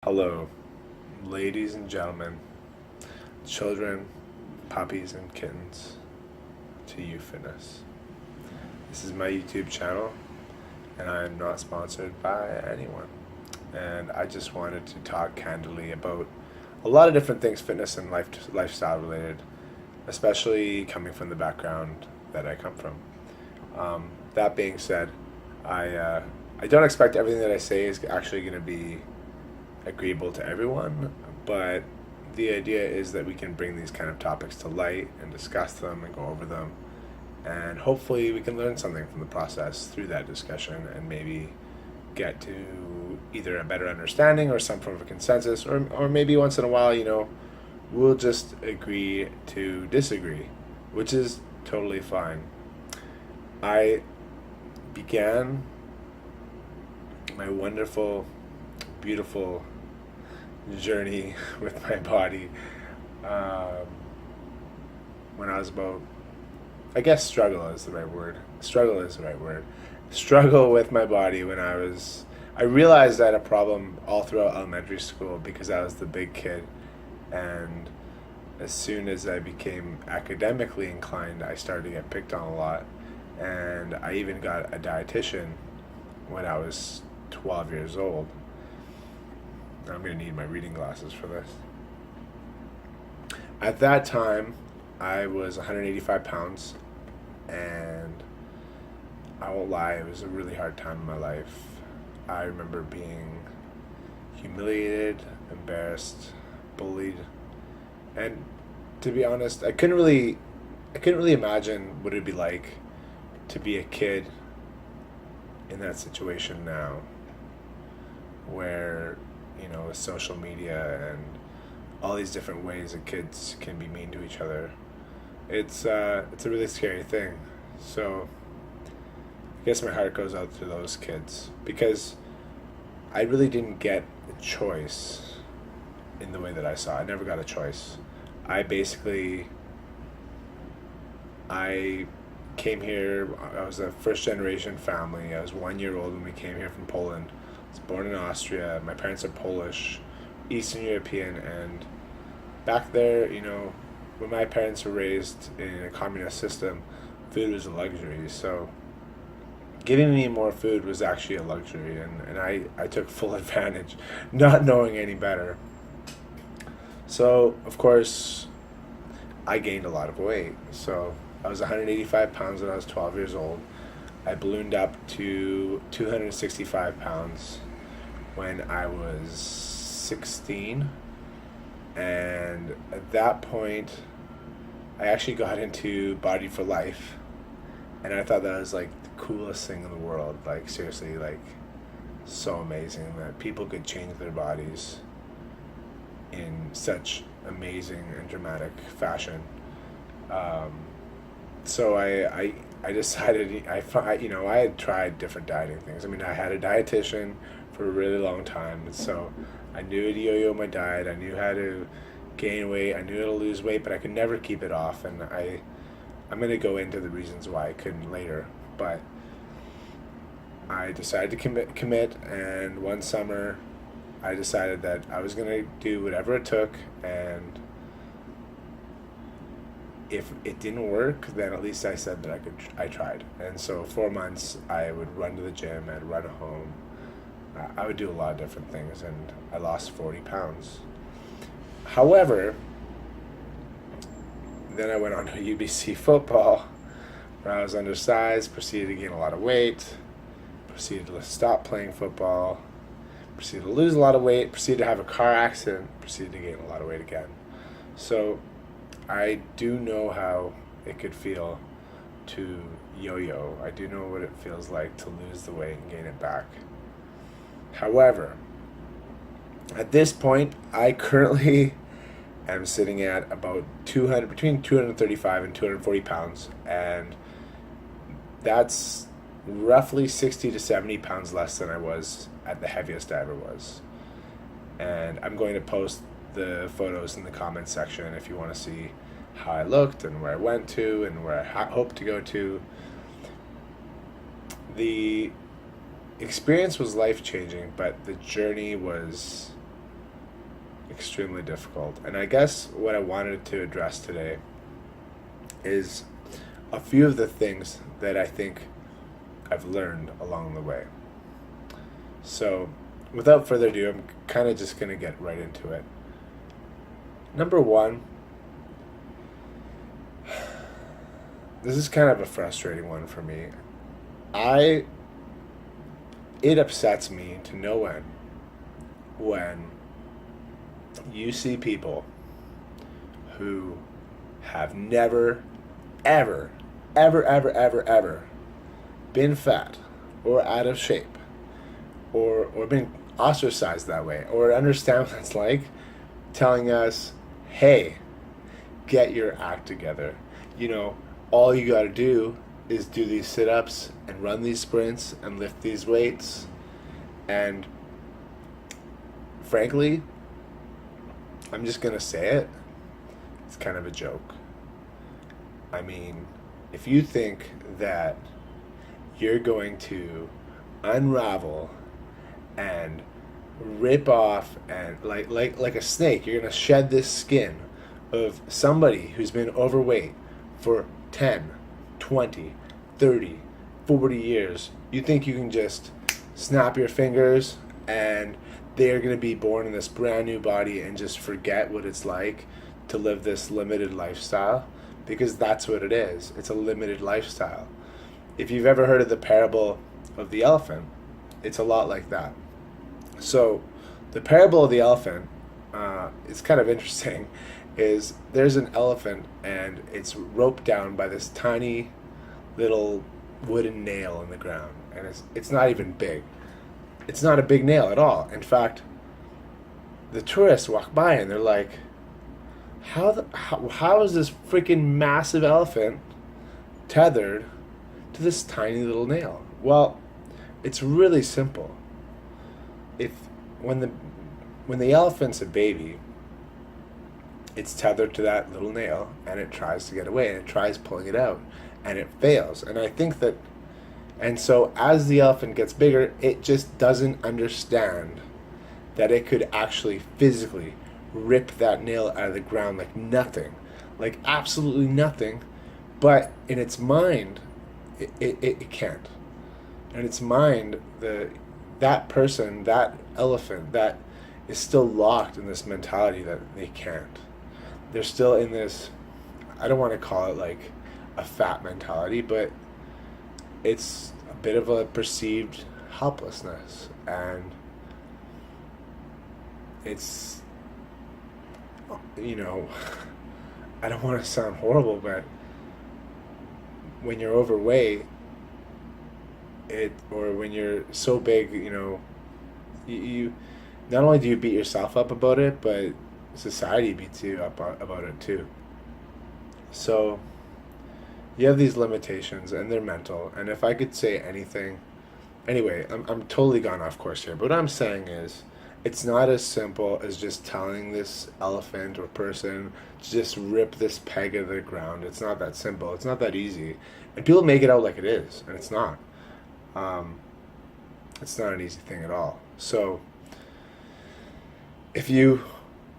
Hello, ladies and gentlemen, children, puppies, and kittens, to you fitness. This is my YouTube channel, and I am not sponsored by anyone. And I just wanted to talk candidly about a lot of different things, fitness and lifestyle related, especially coming from the background that I come from. That being said, I don't expect everything that I say is actually going to be agreeable to everyone, but the idea is that we can bring these kind of topics to light and discuss them and go over them, and hopefully we can learn something from the process through that discussion and maybe get to either a better understanding or some form of a consensus, or maybe once in a while, we'll just agree to disagree, which is totally fine. I began my wonderful, beautiful journey with my body um, when I was about, I guess struggle is the right word. Struggle is the right word. Struggle with my body when I realized I had a problem all throughout elementary school because I was the big kid. And as soon as I became academically inclined, I started to get picked on a lot. And I even got a dietitian when I was 12 years old. I'm going to need my reading glasses for this. At that time, I was 185 pounds, and I won't lie, it was a really hard time in my life. I remember being humiliated, embarrassed, bullied, and to be honest, I couldn't really imagine what it'd be like to be a kid in that situation now, where with social media and all these different ways that kids can be mean to each other. It's a really scary thing. So I guess my heart goes out to those kids because I really didn't get a choice in the way that I saw. I never got a choice. I basically I came here. I was a first generation family. I was 1 year old when we came here from Poland. I was born in Austria. My parents are Polish, Eastern European, and back there, when my parents were raised in a communist system, food was a luxury. So giving me more food was actually a luxury, and I took full advantage, not knowing any better. So, of course, I gained a lot of weight. So I was 185 pounds when I was 12 years old. I ballooned up to 265 pounds when I was 16. And at that point, I actually got into Body for Life. And I thought that was like the coolest thing in the world. Like, seriously, like, so amazing that people could change their bodies in such amazing and dramatic fashion. Um, so I decided I had tried different dieting things. I mean, I had a dietitian for a really long time, and so I knew how to yo-yo my diet. I knew how to gain weight. I knew how to lose weight, but I could never keep it off. And I'm gonna go into the reasons why I couldn't later. But I decided to commit, and one summer I decided that I was gonna do whatever it took, and if it didn't work, then at least I said that I tried. And so 4 months, I would run to the gym, I'd run home, I would do a lot of different things, and I lost 40 pounds. However, then I went on to UBC football, where I was undersized, proceeded to gain a lot of weight, proceeded to stop playing football, proceeded to lose a lot of weight, proceeded to have a car accident, proceeded to gain a lot of weight again. So I do know how it could feel to yo-yo. I do know what it feels like to lose the weight and gain it back. However, at this point, I currently am sitting at about between 235 and 240 pounds, and that's roughly 60 to 70 pounds less than I was at the heaviest I ever was. And I'm going to post the photos in the comments section if you want to see how I looked and where I went to and where I hope to go to. The experience was life changing, but the journey was extremely difficult. And I guess what I wanted to address today is a few of the things that I think I've learned along the way. So, without further ado, I'm kind of just going to get right into it. Number one, this is kind of a frustrating one for me. It upsets me to no end when you see people who have never, ever, ever, ever, ever, ever been fat or out of shape or been ostracized that way or understand what it's like, telling us, hey, get your act together. All you got to do is do these sit-ups and run these sprints and lift these weights. And frankly, I'm just going to say it, it's kind of a joke. I mean, if you think that you're going to unravel and rip off and like a snake, you're going to shed this skin of somebody who's been overweight for 10, 20, 30, 40 years, you think you can just snap your fingers and they're going to be born in this brand new body and just forget what it's like to live this limited lifestyle? Because that's what it is. It's a limited lifestyle. If you've ever heard of the parable of the elephant, it's a lot like that. So the parable of the elephant is kind of interesting. Is there's an elephant and it's roped down by this tiny little wooden nail in the ground, and it's not even big. It's not a big nail at all. In fact, the tourists walk by and they're like, how is this freaking massive elephant tethered to this tiny little nail? Well, it's really simple. When the elephant's a baby, it's tethered to that little nail and it tries to get away and it tries pulling it out and it fails. And I think that, and so as the elephant gets bigger, it just doesn't understand that it could actually physically rip that nail out of the ground like nothing, like absolutely nothing. But in its mind, it can't. In its mind, that person, that elephant, that is still locked in this mentality that they can't. They're still in this, I don't want to call it like a fat mentality, but it's a bit of a perceived helplessness. And it's, I don't want to sound horrible, but when you're overweight, or when you're so big, you not only do you beat yourself up about it, but society beats you up about it too. So you have these limitations and they're mental. And if I could say anything, anyway, I'm totally gone off course here, but what I'm saying is it's not as simple as just telling this elephant or person to just rip this peg out of the ground. It's not that simple. It's not that easy. And people make it out like it is, and it's not. It's not an easy thing at all. So if you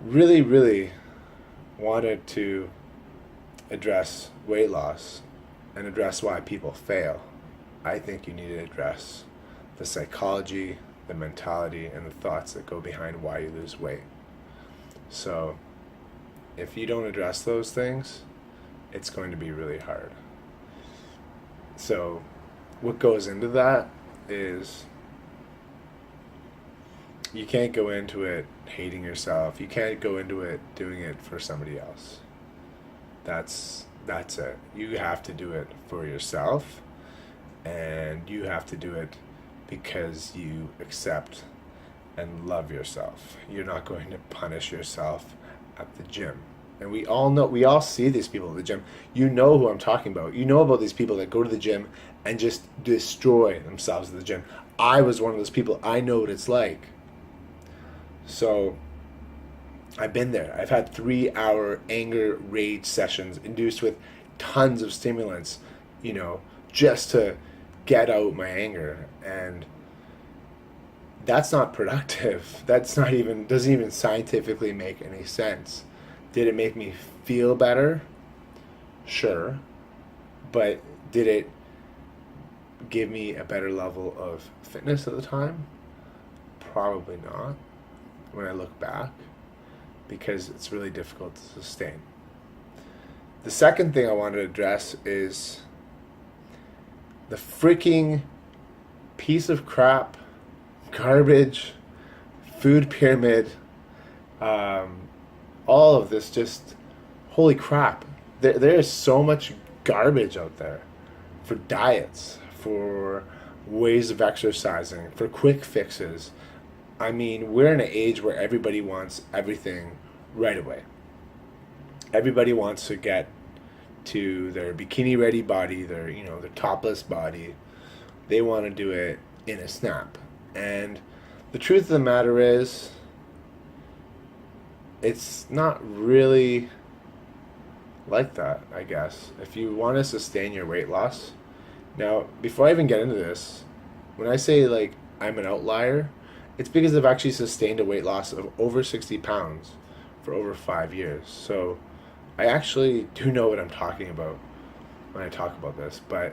really, really wanted to address weight loss and address why people fail, I think you need to address the psychology, the mentality, and the thoughts that go behind why you lose weight. So if you don't address those things, it's going to be really hard. So what goes into that is you can't go into it hating yourself. You can't go into it doing it for somebody else. That's it. You have to do it for yourself, and you have to do it because you accept and love yourself. You're not going to punish yourself at the gym. And we all see these people at the gym. You know who I'm talking about. You know about these people that go to the gym and just destroy themselves at the gym. I was one of those people. I know what it's like. So I've been there. I've had 3-hour anger rage sessions induced with tons of stimulants, just to get out my anger. And That's not productive. That's not even, doesn't even scientifically make any sense. Did it make me feel better? Sure. But did it give me a better level of fitness at the time? Probably not, when I look back, because it's really difficult to sustain. The second thing I wanted to address is the freaking piece of crap, garbage, food pyramid, all of this, just holy crap. There is so much garbage out there for diets, for ways of exercising, for quick fixes. I mean, we're in an age where everybody wants everything right away. Everybody wants to get to their bikini ready body, their their topless body. They want to do it in a snap. And the truth of the matter is, it's not really like that, I guess. If you want to sustain your weight loss. Now, before I even get into this, when I say like I'm an outlier, it's because I've actually sustained a weight loss of over 60 pounds for over 5 years. So I actually do know what I'm talking about when I talk about this. But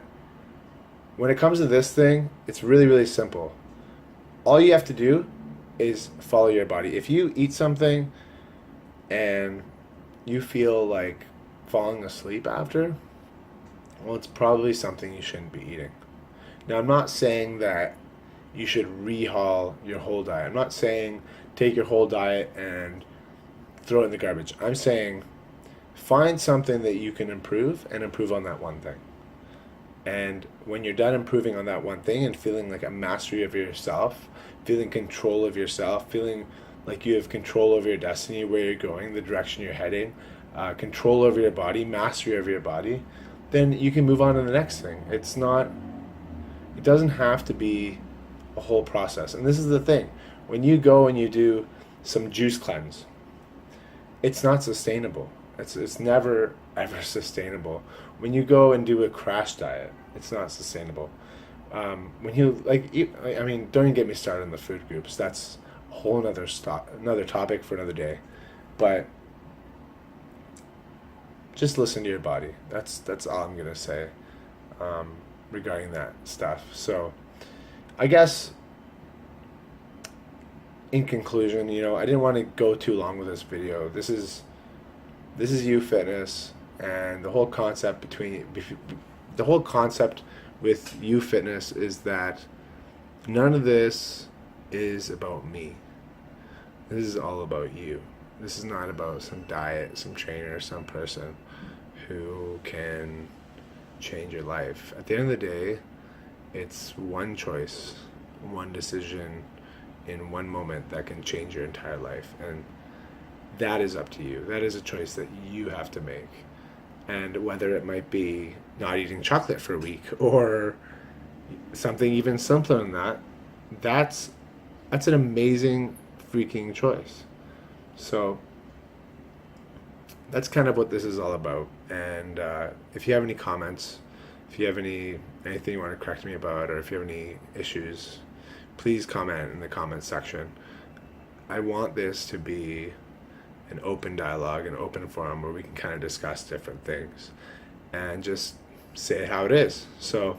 when it comes to this thing, it's really, really simple. All you have to do is follow your body. If you eat something and you feel like falling asleep after, well, it's probably something you shouldn't be eating. Now, I'm not saying that you should rehaul your whole diet. I'm not saying take your whole diet and throw it in the garbage. I'm saying find something that you can improve and improve on that one thing. And when you're done improving on that one thing and feeling like a mastery of yourself, feeling control of yourself, feeling like you have control over your destiny, where you're going, the direction you're heading, control over your body, mastery over your body, then you can move on to the next thing. It doesn't have to be a whole process. And this is the thing. When you go and you do some juice cleanse, it's not sustainable. It's never ever sustainable. When you go and do a crash diet, it's not sustainable. When you I mean, don't even get me started on the food groups. That's a whole another topic for another day. But just listen to your body. That's all I'm gonna say regarding that stuff. So I guess in conclusion, I didn't want to go too long with this video. This is YouFitness, and the whole concept with YouFitness is that none of this is about me. This is all about you. This is not about some diet, some trainer, some person who can change your life. At the end of the day, it's one choice, one decision in one moment that can change your entire life. And that is up to you. That is a choice that you have to make. And whether it might be not eating chocolate for a week or something even simpler than that, that's an amazing freaking choice. So that's kind of what this is all about. And if you have any comments, if you have anything you want to correct me about, or if you have any issues, please comment in the comments section. I want this to be an open dialogue, an open forum where we can kind of discuss different things and just say how it is. So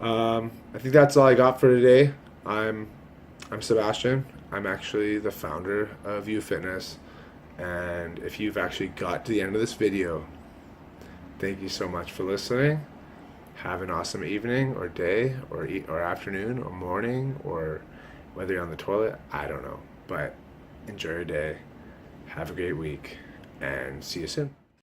I think that's all I got for today. I'm Sebastian. I'm actually the founder of YouFitness, and if you've actually got to the end of this video, thank you so much for listening. Have an awesome evening or day or afternoon or morning, or whether you're on the toilet, I don't know, but enjoy your day. Have a great week, and see you soon.